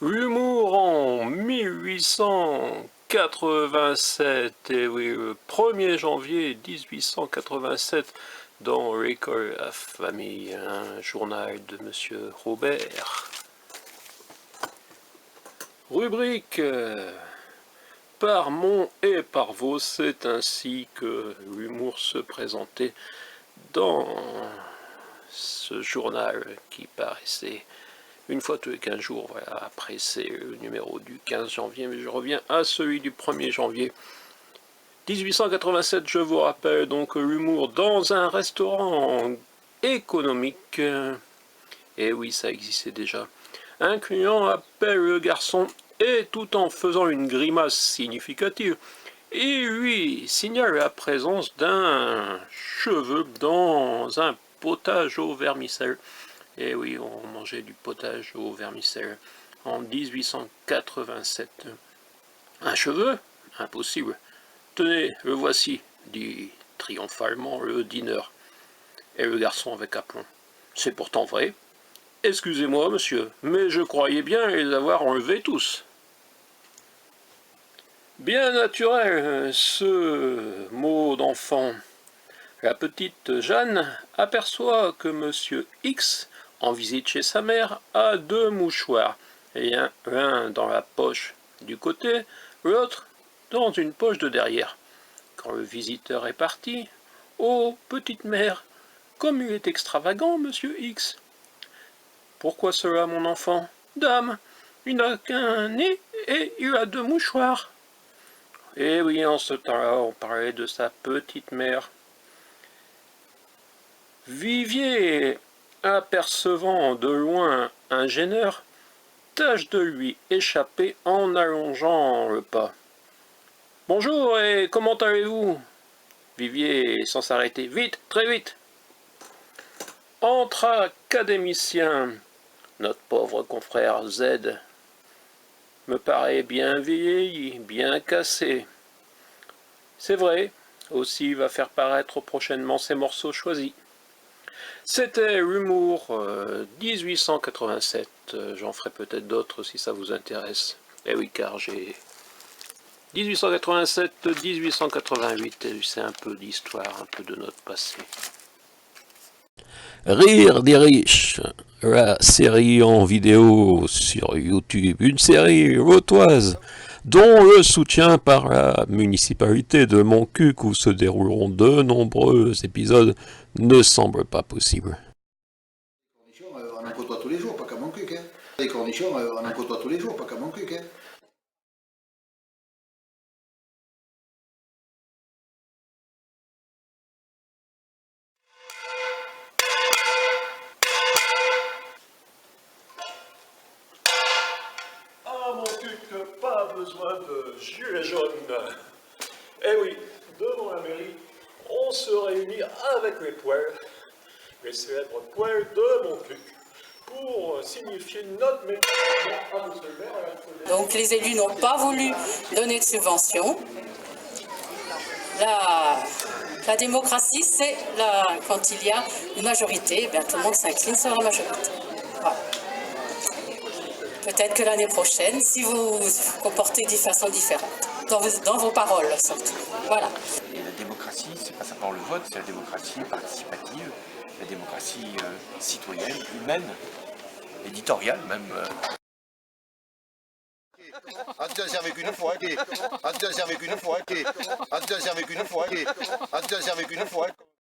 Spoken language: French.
L'humour en 1887, et oui, le 1er janvier 1887, dans l'école à famille, un journal de Monsieur Robert. Rubrique par Mont et par Vaux, c'est ainsi que l'humour se présentait dans ce journal qui paraissait une fois tous les 15 jours. Voilà, après c'est le numéro du 15 janvier, mais je reviens à celui du 1er janvier 1887. Je vous rappelle donc l'humour dans un restaurant économique. Et oui, ça existait déjà. Un client appelle le garçon et tout en faisant une grimace significative, il lui signale la présence d'un cheveu dans un potage au vermicelle. Et oui, on mangeait du potage au vermicelle en 1887. Un cheveu? Impossible. Tenez, le voici, dit triomphalement le dîneur. Et le garçon avec aplomb. C'est pourtant vrai. Excusez-moi, monsieur, mais je croyais bien les avoir enlevés tous. Bien naturel, ce mot d'enfant. La petite Jeanne aperçoit que monsieur X, en visite chez sa mère, a 2 mouchoirs, l'un dans la poche du côté, l'autre dans une poche de derrière. Quand le visiteur est parti, « Oh, petite mère, comme il est extravagant, monsieur X !»« Pourquoi cela, mon enfant ? » ?»« Dame, il n'a qu'un nez et il a 2 mouchoirs. » Et oui, en ce temps-là, on parlait de sa petite mère. Vivier, apercevant de loin un gêneur, tâche de lui échapper en allongeant le pas. « Bonjour, et comment allez-vous » Vivier, sans s'arrêter. « Vite, très vite !» Entre académiciens, notre pauvre confrère Z me paraît bien vieilli, bien cassé. C'est vrai, aussi il va faire paraître prochainement ses morceaux choisis. C'était l'humour 1887, j'en ferai peut-être d'autres si ça vous intéresse. Eh oui, car j'ai 1887, 1888, c'est un peu d'histoire, un peu de notre passé. Rire des riches, la série en vidéo sur YouTube, une série vautoise dont le soutien par la municipalité de Montcuq où se dérouleront de nombreux épisodes ne semble pas possible. On en côtoie tous les jours, pas qu'à Montcuq. Hein. Les cornichons, on en côtoie tous les jours, pas qu'à Montcuq. Hein. À Montcuq, pas besoin de gilets jaunes. Eh oui, devant la mairie, on se réunit avec les célèbres poêles de Montcuq, pour signifier notre mépris à monsieur le maire. Donc les élus n'ont pas voulu donner de subventions. La démocratie, c'est quand il y a une majorité, eh bien, tout le monde s'incline sur la majorité. Voilà. Peut-être que l'année prochaine, si vous vous comportez de façon différente, dans vos paroles surtout. Voilà. Et la démocratie, c'est pas simplement le vote, c'est la démocratie participative, la démocratie citoyenne, humaine, éditoriale même. Attention avec une fois, attention avec une fois, attention avec une fois, attention avec une fois.